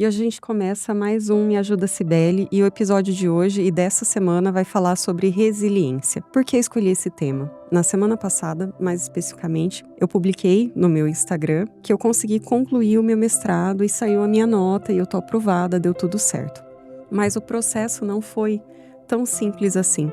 E hoje a gente começa mais um Me Ajuda Cibele e o episódio de hoje e dessa semana vai falar sobre resiliência. Por que escolhi esse tema? Na semana passada, mais especificamente, eu publiquei no meu Instagram que eu consegui concluir o meu mestrado e saiu a minha nota e eu tô aprovada, deu tudo certo. Mas o processo não foi tão simples assim.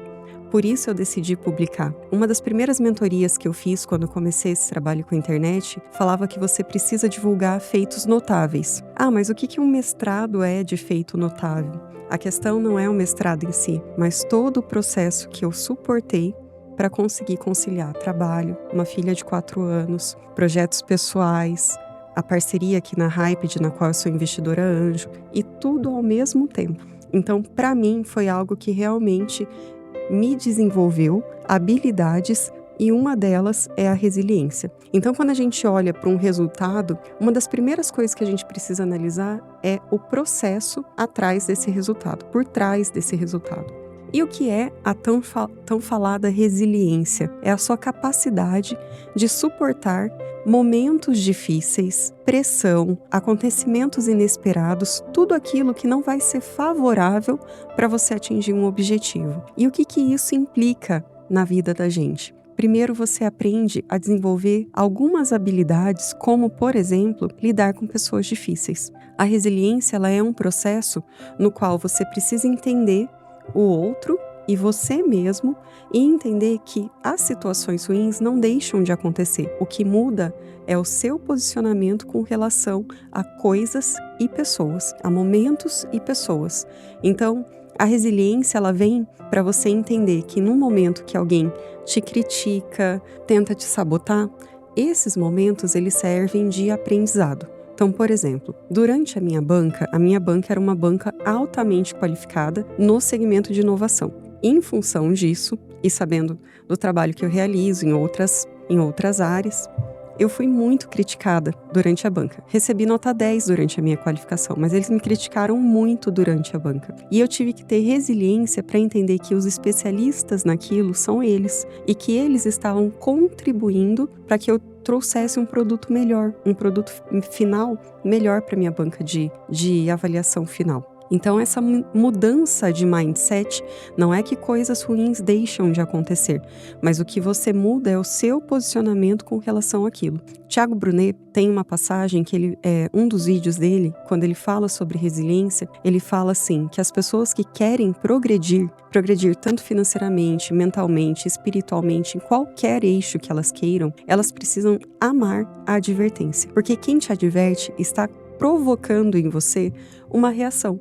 Por isso eu decidi publicar. Uma das primeiras mentorias que eu fiz quando eu comecei esse trabalho com a internet falava que você precisa divulgar feitos notáveis. Ah, mas o que um mestrado é de feito notável? A questão não é o mestrado em si, mas todo o processo que eu suportei para conseguir conciliar trabalho, uma filha de 4 anos, projetos pessoais, a parceria aqui na Hyped, na qual eu sou investidora anjo, e tudo ao mesmo tempo. Então, para mim, foi algo que realmente me desenvolveu habilidades e uma delas é a resiliência. Então, quando a gente olha para um resultado, uma das primeiras coisas que a gente precisa analisar é o processo atrás desse resultado, por trás desse resultado. E o que é a tão falada resiliência? É a sua capacidade de suportar momentos difíceis, pressão, acontecimentos inesperados, tudo aquilo que não vai ser favorável para você atingir um objetivo. E o que isso implica na vida da gente? Primeiro, você aprende a desenvolver algumas habilidades, como, por exemplo, lidar com pessoas difíceis. A resiliência, ela é um processo no qual você precisa entender o outro e você mesmo e entender que as situações ruins não deixam de acontecer. O que muda é o seu posicionamento com relação a coisas e pessoas, a momentos e pessoas. Então, a resiliência, ela vem para você entender que no momento que alguém te critica, tenta te sabotar, esses momentos eles servem de aprendizado. Então, por exemplo, durante a minha banca era uma banca altamente qualificada no segmento de inovação. Em função disso, e sabendo do trabalho que eu realizo em outras áreas, eu fui muito criticada durante a banca. Recebi nota 10 durante a minha qualificação, mas eles me criticaram muito durante a banca. E eu tive que ter resiliência para entender que os especialistas naquilo são eles e que eles estavam contribuindo para que eu trouxesse um produto melhor, um produto final melhor para minha banca de avaliação final. Então, essa mudança de mindset não é que coisas ruins deixam de acontecer, mas o que você muda é o seu posicionamento com relação àquilo. Thiago Brunet tem uma passagem que um dos vídeos dele, quando ele fala sobre resiliência, ele fala assim, que as pessoas que querem progredir tanto financeiramente, mentalmente, espiritualmente, em qualquer eixo que elas queiram, elas precisam amar a advertência. Porque quem te adverte está provocando em você uma reação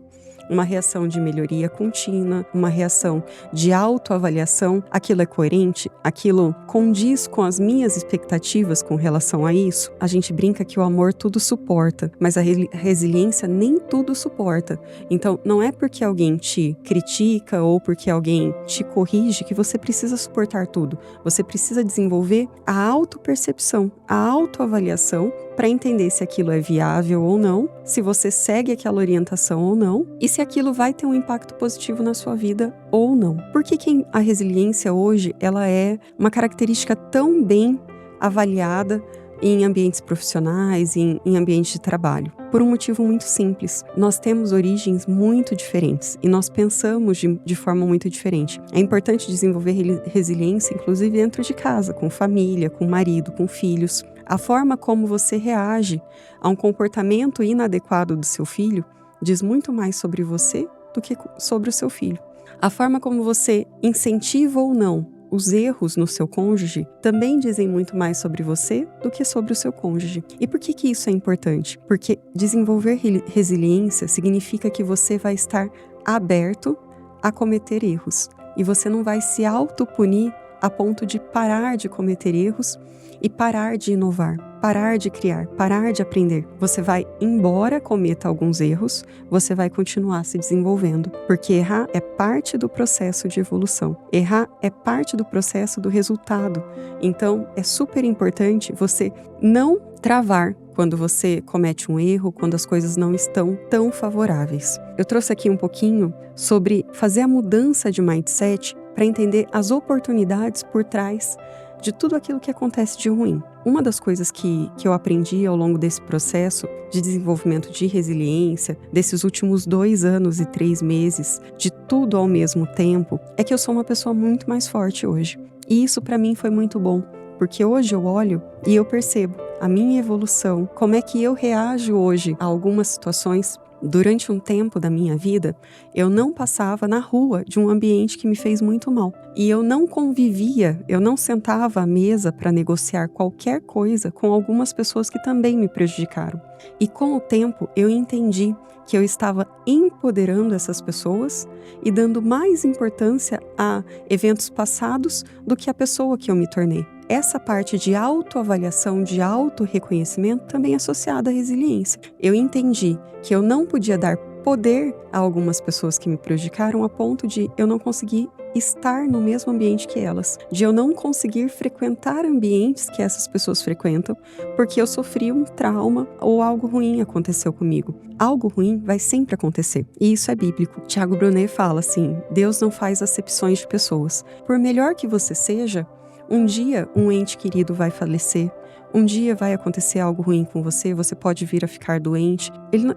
de melhoria contínua, uma reação de autoavaliação. Aquilo é coerente? Aquilo condiz com as minhas expectativas com relação a isso? A gente brinca que o amor tudo suporta, mas a resiliência nem tudo suporta. Então, não é porque alguém te critica ou porque alguém te corrige que você precisa suportar tudo. Você precisa desenvolver a autopercepção, a autoavaliação para entender se aquilo é viável ou não, se você segue aquela orientação ou não, e se aquilo vai ter um impacto positivo na sua vida ou não. Por que a resiliência hoje ela é uma característica tão bem avaliada em ambientes profissionais, em ambientes de trabalho? Por um motivo muito simples. Nós temos origens muito diferentes e nós pensamos de forma muito diferente. É importante desenvolver resiliência, inclusive dentro de casa, com família, com marido, com filhos. A forma como você reage a um comportamento inadequado do seu filho diz muito mais sobre você do que sobre o seu filho. A forma como você incentiva ou não os erros no seu cônjuge também dizem muito mais sobre você do que sobre o seu cônjuge. E por que isso é importante? Porque desenvolver resiliência significa que você vai estar aberto a cometer erros e você não vai se autopunir a ponto de parar de cometer erros e parar de inovar, parar de criar, parar de aprender. Você vai, embora cometa alguns erros, você vai continuar se desenvolvendo, porque errar é parte do processo de evolução. Errar é parte do processo do resultado. Então, é super importante você não travar quando você comete um erro, quando as coisas não estão tão favoráveis. Eu trouxe aqui um pouquinho sobre fazer a mudança de mindset para entender as oportunidades por trás de tudo aquilo que acontece de ruim. Uma das coisas que eu aprendi ao longo desse processo de desenvolvimento de resiliência, desses últimos 2 anos e 3 meses, de tudo ao mesmo tempo, é que eu sou uma pessoa muito mais forte hoje. E isso para mim foi muito bom, porque hoje eu olho e eu percebo a minha evolução, como é que eu reajo hoje a algumas situações. Durante um tempo da minha vida, eu não passava na rua de um ambiente que me fez muito mal. E eu não convivia, eu não sentava à mesa para negociar qualquer coisa com algumas pessoas que também me prejudicaram. E com o tempo, eu entendi que eu estava empoderando essas pessoas e dando mais importância a eventos passados do que a pessoa que eu me tornei. Essa parte de autoavaliação, de autorreconhecimento, também é associada à resiliência. Eu entendi que eu não podia dar poder a algumas pessoas que me prejudicaram a ponto de eu não conseguir estar no mesmo ambiente que elas, de eu não conseguir frequentar ambientes que essas pessoas frequentam, porque eu sofri um trauma ou algo ruim aconteceu comigo. Algo ruim vai sempre acontecer, e isso é bíblico. Tiago Brunet fala assim: Deus não faz acepções de pessoas. Por melhor que você seja, um dia um ente querido vai falecer, um dia vai acontecer algo ruim com você, você pode vir a ficar doente.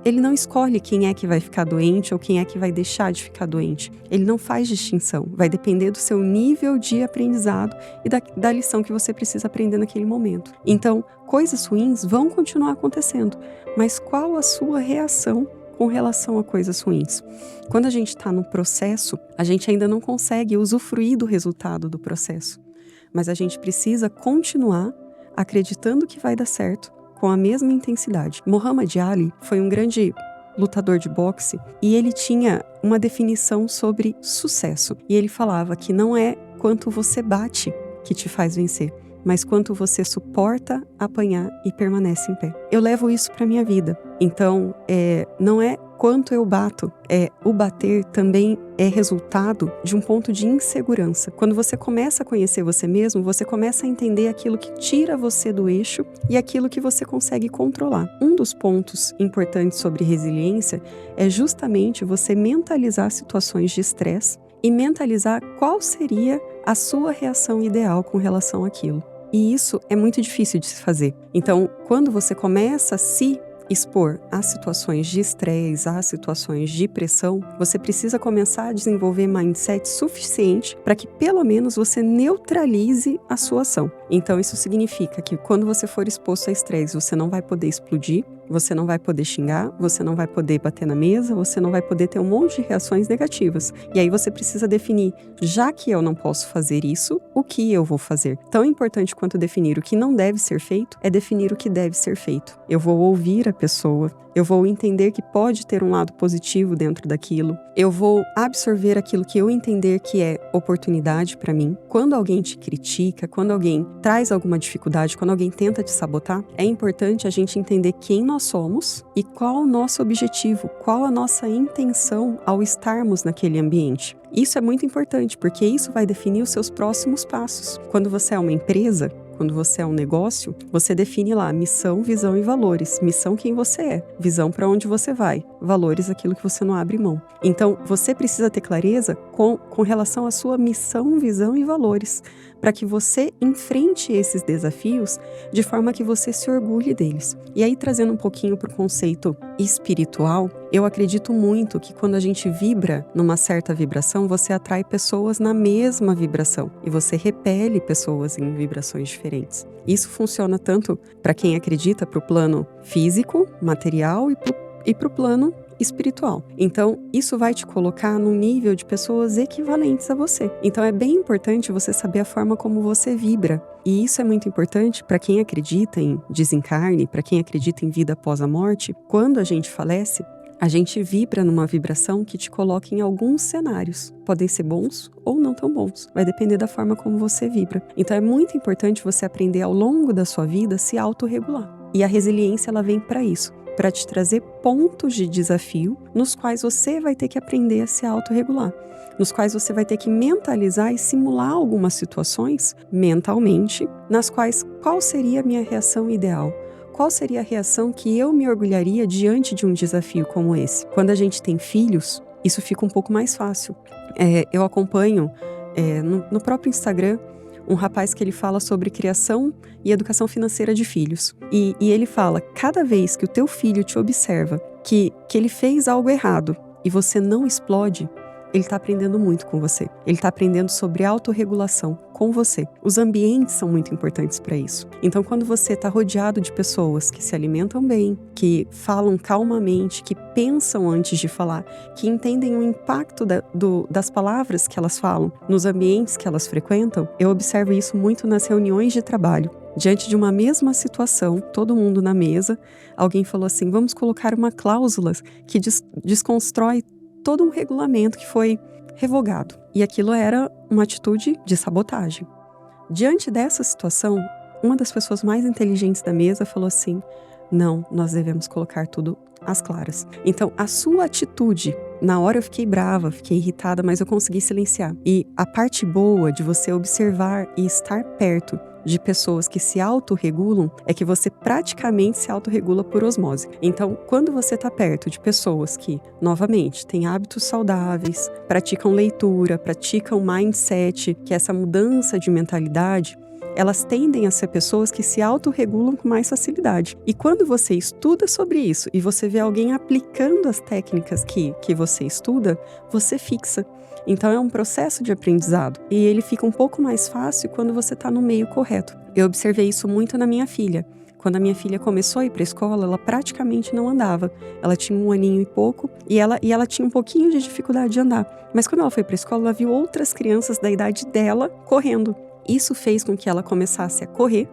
Ele não escolhe quem é que vai ficar doente ou quem é que vai deixar de ficar doente. Ele não faz distinção, vai depender do seu nível de aprendizado e da lição que você precisa aprender naquele momento. Então, coisas ruins vão continuar acontecendo, mas qual a sua reação com relação a coisas ruins? Quando a gente está no processo, a gente ainda não consegue usufruir do resultado do processo. Mas a gente precisa continuar acreditando que vai dar certo com a mesma intensidade. Muhammad Ali foi um grande lutador de boxe e ele tinha uma definição sobre sucesso. E ele falava que não é quanto você bate que te faz vencer, mas quanto você suporta apanhar e permanece em pé. Eu levo isso para minha vida. Então, não é quanto eu bato, o bater também é resultado de um ponto de insegurança. Quando você começa a conhecer você mesmo, você começa a entender aquilo que tira você do eixo e aquilo que você consegue controlar. Um dos pontos importantes sobre resiliência é justamente você mentalizar situações de estresse e mentalizar qual seria a sua reação ideal com relação àquilo. E isso é muito difícil de se fazer. Então, quando você começa a se expor a situações de estresse, a situações de pressão, você precisa começar a desenvolver mindset suficiente para que pelo menos você neutralize a sua ação. Então isso significa que quando você for exposto a estresse, você não vai poder explodir, você não vai poder xingar, você não vai poder bater na mesa, você não vai poder ter um monte de reações negativas. E aí você precisa definir, já que eu não posso fazer isso, o que eu vou fazer? Tão importante quanto definir o que não deve ser feito, é definir o que deve ser feito. Eu vou ouvir a pessoa, eu vou entender que pode ter um lado positivo dentro daquilo, eu vou absorver aquilo que eu entender que é oportunidade para mim. Quando alguém te critica, quando alguém traz alguma dificuldade, quando alguém tenta te sabotar, é importante a gente entender quem nós somos e qual o nosso objetivo, qual a nossa intenção ao estarmos naquele ambiente. Isso é muito importante, porque isso vai definir os seus próximos passos. Quando você é uma empresa, quando você é um negócio, você define lá missão, visão e valores. Missão, quem você é. Visão, para onde você vai. Valores, aquilo que você não abre mão. Então, você precisa ter clareza com relação à sua missão, visão e valores, para que você enfrente esses desafios de forma que você se orgulhe deles. E aí, trazendo um pouquinho para o conceito espiritual, eu acredito muito que quando a gente vibra numa certa vibração, você atrai pessoas na mesma vibração e você repele pessoas em vibrações diferentes. Isso funciona tanto para quem acredita para o plano físico, material e para o plano espiritual. Então, isso vai te colocar num nível de pessoas equivalentes a você. Então, é bem importante você saber a forma como você vibra. E isso é muito importante para quem acredita em desencarne, para quem acredita em vida após a morte. Quando a gente falece, a gente vibra numa vibração que te coloca em alguns cenários. Podem ser bons ou não tão bons. Vai depender da forma como você vibra. Então, é muito importante você aprender ao longo da sua vida a se autorregular. E a resiliência, ela vem para isso, para te trazer pontos de desafio nos quais você vai ter que aprender a se autorregular, nos quais você vai ter que mentalizar e simular algumas situações mentalmente, nas quais qual seria a minha reação ideal? Qual seria a reação que eu me orgulharia diante de um desafio como esse? Quando a gente tem filhos, isso fica um pouco mais fácil. Eu acompanho no próprio Instagram um rapaz que ele fala sobre criação e educação financeira de filhos. E ele fala, cada vez que o teu filho te observa que ele fez algo errado e você não explode, ele está aprendendo muito com você. Ele está aprendendo sobre autorregulação com você. Os ambientes são muito importantes para isso. Então, quando você está rodeado de pessoas que se alimentam bem, que falam calmamente, que pensam antes de falar, que entendem o impacto das palavras que elas falam nos ambientes que elas frequentam, eu observo isso muito nas reuniões de trabalho. Diante de uma mesma situação, todo mundo na mesa, alguém falou assim, vamos colocar uma cláusula que desconstrói todo um regulamento que foi revogado. E aquilo era uma atitude de sabotagem. Diante dessa situação, uma das pessoas mais inteligentes da mesa falou assim, não, nós devemos colocar tudo às claras. Então, a sua atitude, na hora eu fiquei brava, fiquei irritada, mas eu consegui silenciar. E a parte boa de você observar e estar perto de pessoas que se autorregulam é que você praticamente se autorregula por osmose. Então, quando você está perto de pessoas que, novamente, têm hábitos saudáveis, praticam leitura, praticam mindset, que é essa mudança de mentalidade, elas tendem a ser pessoas que se autorregulam com mais facilidade. E quando você estuda sobre isso e você vê alguém aplicando as técnicas que você estuda, você fixa. Então é um processo de aprendizado e ele fica um pouco mais fácil quando você está no meio correto. Eu observei isso muito na minha filha. Quando a minha filha começou a ir para a escola, ela praticamente não andava. Ela tinha 1 aninho e pouco e ela tinha um pouquinho de dificuldade de andar. Mas quando ela foi para a escola, ela viu outras crianças da idade dela correndo. Isso fez com que ela começasse a correr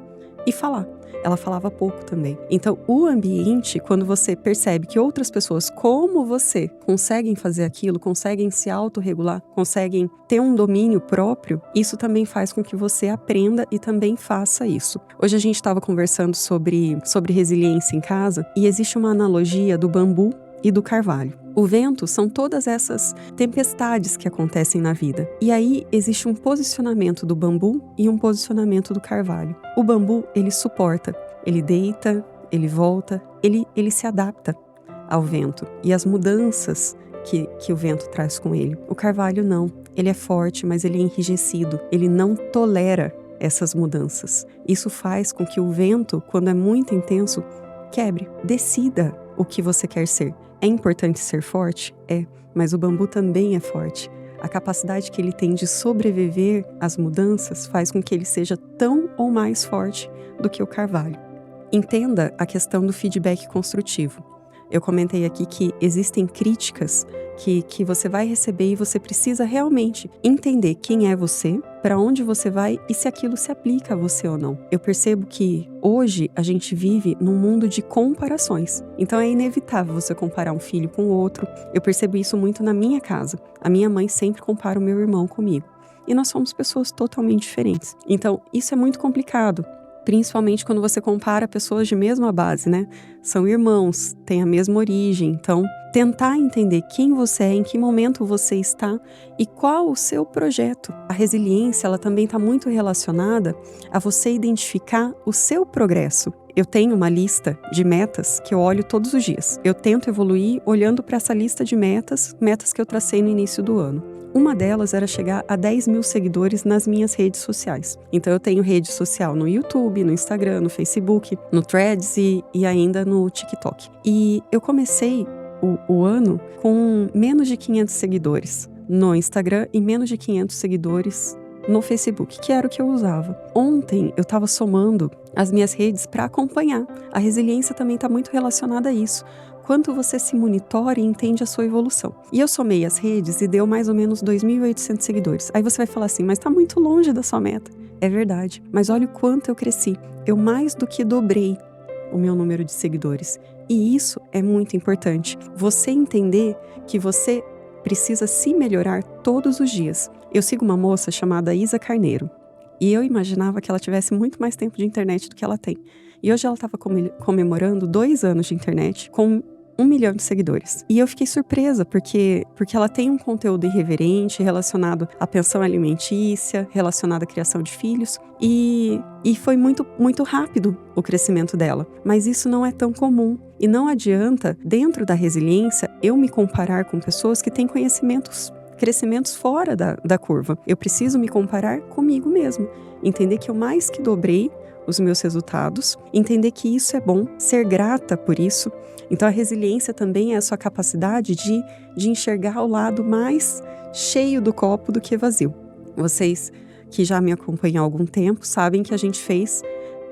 e falar. Ela falava pouco também. Então, o ambiente, quando você percebe que outras pessoas como você conseguem fazer aquilo, conseguem se autorregular, conseguem ter um domínio próprio, isso também faz com que você aprenda e também faça isso. Hoje a gente estava conversando sobre resiliência em casa e existe uma analogia do bambu e do carvalho. O vento são todas essas tempestades que acontecem na vida. E aí existe um posicionamento do bambu e um posicionamento do carvalho. O bambu, ele suporta, ele deita, ele volta, ele se adapta ao vento e às mudanças que o vento traz com ele. O carvalho não, ele é forte, mas ele é enrijecido, ele não tolera essas mudanças. Isso faz com que o vento, quando é muito intenso, quebre, decida o que você quer ser. É importante ser forte? É, mas o bambu também é forte. A capacidade que ele tem de sobreviver às mudanças faz com que ele seja tão ou mais forte do que o carvalho. Entenda a questão do feedback construtivo. Eu comentei aqui que existem críticas que você vai receber e você precisa realmente entender quem é você, para onde você vai e se aquilo se aplica a você ou não. Eu percebo que hoje a gente vive num mundo de comparações. Então é inevitável você comparar um filho com o outro. Eu percebo isso muito na minha casa. A minha mãe sempre compara o meu irmão comigo. E nós somos pessoas totalmente diferentes. Então isso é muito complicado. Principalmente quando você compara pessoas de mesma base, né? São irmãos, têm a mesma origem. Então, tentar entender quem você é, em que momento você está e qual o seu projeto. A resiliência, ela também está muito relacionada a você identificar o seu progresso. Eu tenho uma lista de metas que eu olho todos os dias. Eu tento evoluir olhando para essa lista de metas que eu tracei no início do ano. Uma delas era chegar a 10 mil seguidores nas minhas redes sociais. Então eu tenho rede social no YouTube, no Instagram, no Facebook, no Threads e ainda no TikTok. E eu comecei o ano com menos de 500 seguidores no Instagram e menos de 500 seguidores no Facebook, que era o que eu usava. Ontem eu estava somando as minhas redes para acompanhar. A resiliência também está muito relacionada a isso. Quanto você se monitora e entende a sua evolução. E eu somei as redes e deu mais ou menos 2.800 seguidores. Aí você vai falar assim, mas tá muito longe da sua meta. É verdade, mas olha o quanto eu cresci. Eu mais do que dobrei o meu número de seguidores. E isso é muito importante. Você entender que você precisa se melhorar todos os dias. Eu sigo uma moça chamada Isa Carneiro. E eu imaginava que ela tivesse muito mais tempo de internet do que ela tem. E hoje ela estava comemorando 2 anos de internet com 1 milhão de seguidores. E eu fiquei surpresa, porque ela tem um conteúdo irreverente relacionado à pensão alimentícia, relacionado à criação de filhos. E foi muito, muito rápido o crescimento dela. Mas isso não é tão comum. E não adianta, dentro da resiliência, eu me comparar com pessoas que têm conhecimentos crescimentos fora da curva. Eu preciso me comparar comigo mesmo, entender que eu mais que dobrei os meus resultados, entender que isso é bom, ser grata por isso. Então a resiliência também é a sua capacidade de enxergar o lado mais cheio do copo do que vazio. Vocês que já me acompanham há algum tempo sabem que a gente fez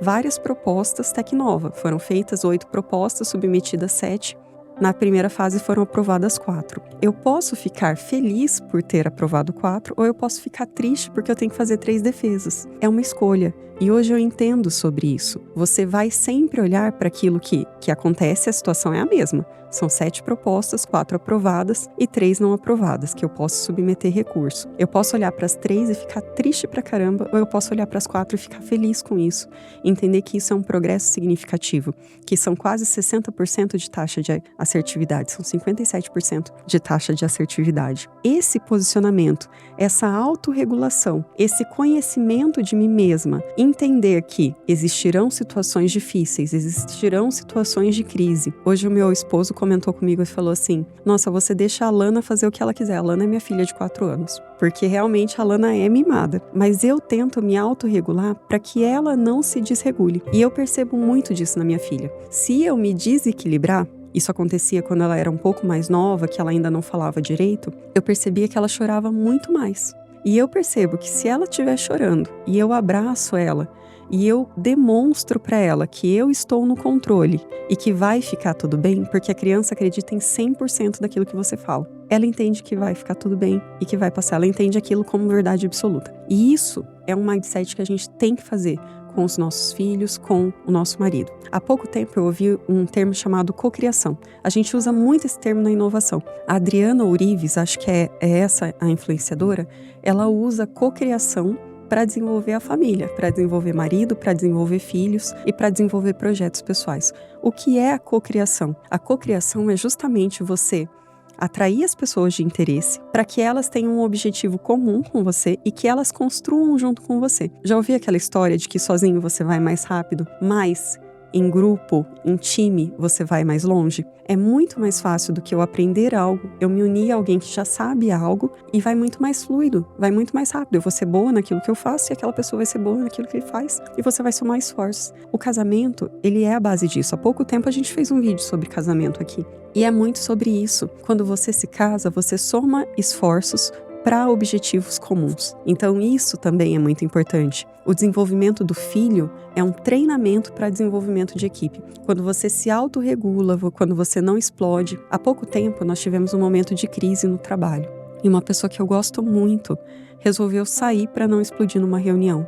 várias propostas Tecnova. Foram feitas 8 propostas, submetidas 7. Na primeira fase foram aprovadas 4. Eu posso ficar feliz por ter aprovado 4 ou eu posso ficar triste porque eu tenho que fazer 3 defesas. É uma escolha. E hoje eu entendo sobre isso. Você vai sempre olhar para aquilo que acontece, a situação é a mesma. São 7 propostas, 4 aprovadas e 3 não aprovadas, que eu posso submeter recurso. Eu posso olhar para as 3 e ficar triste pra caramba, ou eu posso olhar para as 4 e ficar feliz com isso. Entender que isso é um progresso significativo, que são quase 60% de taxa de assertividade, são 57% de taxa de assertividade. Esse posicionamento, essa autorregulação, esse conhecimento de mim mesma, entender que existirão situações difíceis, existirão situações de crise. Hoje o meu esposo comentou comigo e falou assim: nossa, você deixa a Lana fazer o que ela quiser. A Lana é minha filha de 4 anos. Porque realmente a Lana é mimada. Mas eu tento me autorregular para que ela não se desregule. E eu percebo muito disso na minha filha. Se eu me desequilibrar, isso acontecia quando ela era um pouco mais nova, que ela ainda não falava direito, eu percebia que ela chorava muito mais. E eu percebo que se ela estiver chorando e eu abraço ela e eu demonstro para ela que eu estou no controle e que vai ficar tudo bem, porque a criança acredita em 100% daquilo que você fala. Ela entende que vai ficar tudo bem e que vai passar. Ela entende aquilo como verdade absoluta. E isso é um mindset que a gente tem que fazer com os nossos filhos, com o nosso marido. Há pouco tempo eu ouvi um termo chamado cocriação. A gente usa muito esse termo na inovação. A Adriana Ourives, acho que é essa a influenciadora, ela usa cocriação para desenvolver a família, para desenvolver marido, para desenvolver filhos e para desenvolver projetos pessoais. O que é a cocriação? A cocriação é justamente você atrair as pessoas de interesse para que elas tenham um objetivo comum com você e que elas construam junto com você. Já ouvi aquela história de que sozinho você vai mais rápido, mas em grupo, em time, você vai mais longe? É muito mais fácil do que eu aprender algo, eu me unir a alguém que já sabe algo e vai muito mais fluido, vai muito mais rápido. Eu vou ser boa naquilo que eu faço e aquela pessoa vai ser boa naquilo que ele faz e você vai somar esforços. O casamento, ele é a base disso. Há pouco tempo a gente fez um vídeo sobre casamento aqui e é muito sobre isso. Quando você se casa, você soma esforços para objetivos comuns. Então isso também é muito importante. O desenvolvimento do filho é um treinamento para desenvolvimento de equipe. Quando você se autorregula, quando você não explode. Há pouco tempo nós tivemos um momento de crise no trabalho. E uma pessoa que eu gosto muito resolveu sair para não explodir numa reunião.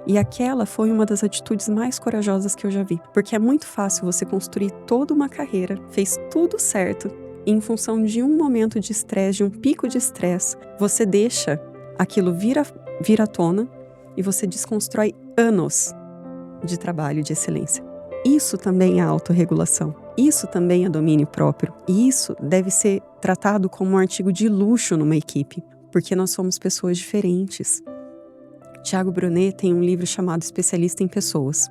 E aquela foi uma das atitudes mais corajosas que eu já vi. Porque é muito fácil você construir toda uma carreira, fez tudo certo, e em função de um momento de estresse, de um pico de estresse, você deixa aquilo vir à tona e você desconstrói anos de trabalho de excelência. Isso também é autorregulação. Isso também é domínio próprio. E isso deve ser tratado como um artigo de luxo numa equipe, porque nós somos pessoas diferentes. Tiago Brunet tem um livro chamado Especialista em Pessoas.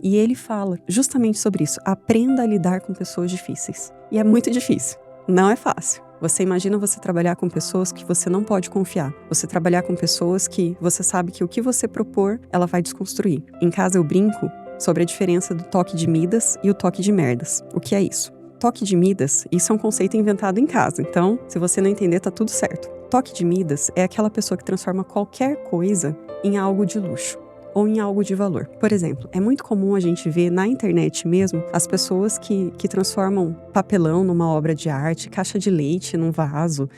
E ele fala justamente sobre isso. Aprenda a lidar com pessoas difíceis. E é muito difícil. Não é fácil. Você imagina você trabalhar com pessoas que você não pode confiar. Você trabalhar com pessoas que você sabe que o que você propor, ela vai desconstruir. Em casa eu brinco sobre a diferença do toque de Midas e o toque de merdas. O que é isso? Toque de Midas, isso é um conceito inventado em casa. Então, se você não entender, tá tudo certo. Toque de Midas é aquela pessoa que transforma qualquer coisa em algo de luxo ou em algo de valor. Por exemplo, é muito comum a gente ver na internet mesmo as pessoas que transformam papelão numa obra de arte, caixa de leite num vaso,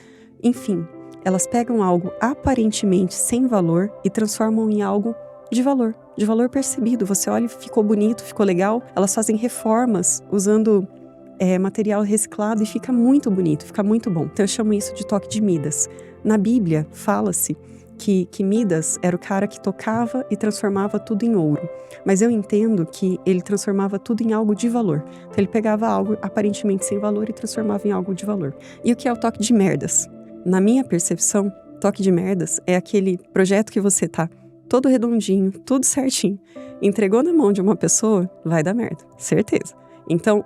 enfim, elas pegam algo aparentemente sem valor e transformam em algo de valor percebido. Você olha e ficou bonito, ficou legal. Elas fazem reformas usando material reciclado e fica muito bonito, fica muito bom. Então eu chamo isso de toque de Midas. Na Bíblia fala-se que Midas era o cara que tocava e transformava tudo em ouro. Mas eu entendo que ele transformava tudo em algo de valor. Então ele pegava algo aparentemente sem valor e transformava em algo de valor. E o que é o toque de merdas? Na minha percepção, toque de merdas é aquele projeto que você tá todo redondinho, tudo certinho, entregou na mão de uma pessoa, vai dar merda, certeza. Então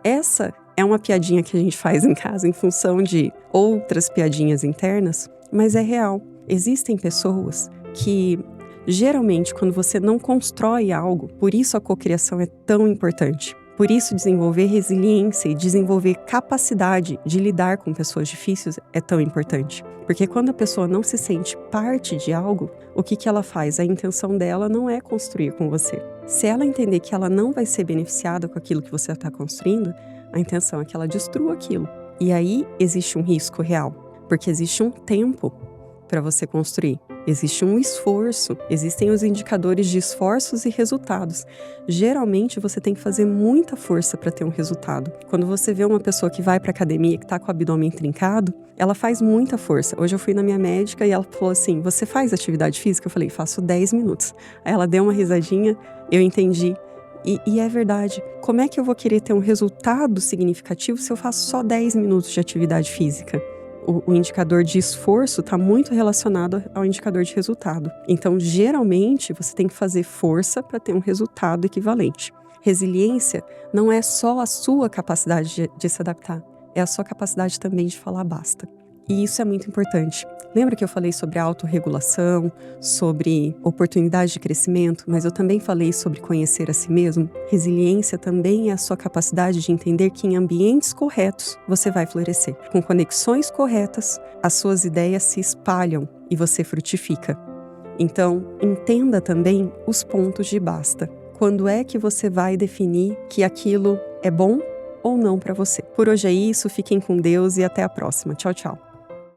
essa É uma piadinha que a gente faz em casa em função de outras piadinhas internas, mas é real. Existem pessoas que, geralmente, quando você não constrói algo, por isso a cocriação é tão importante. Por isso, desenvolver resiliência e desenvolver capacidade de lidar com pessoas difíceis é tão importante. Porque quando a pessoa não se sente parte de algo, o que ela faz? A intenção dela não é construir com você. Se ela entender que ela não vai ser beneficiada com aquilo que você está construindo, a intenção é que ela destrua aquilo. E aí existe um risco real, porque existe um tempo para você construir. Existe um esforço, existem os indicadores de esforços e resultados. Geralmente você tem que fazer muita força para ter um resultado. Quando você vê uma pessoa que vai para academia, que está com o abdômen trincado, ela faz muita força. Hoje eu fui na minha médica e ela falou assim: você faz atividade física? Eu falei: faço 10 minutos. Aí ela deu uma risadinha, eu entendi. E é verdade. Como é que eu vou querer ter um resultado significativo se eu faço só 10 minutos de atividade física? O indicador de esforço está muito relacionado ao indicador de resultado. Então, geralmente, você tem que fazer força para ter um resultado equivalente. Resiliência não é só a sua capacidade de se adaptar, é a sua capacidade também de falar basta. E isso é muito importante. Lembra que eu falei sobre autorregulação, sobre oportunidade de crescimento, mas eu também falei sobre conhecer a si mesmo? Resiliência também é a sua capacidade de entender que em ambientes corretos você vai florescer. Com conexões corretas, as suas ideias se espalham e você frutifica. Então, entenda também os pontos de basta. Quando é que você vai definir que aquilo é bom ou não para você? Por hoje é isso, fiquem com Deus e até a próxima. Tchau, tchau.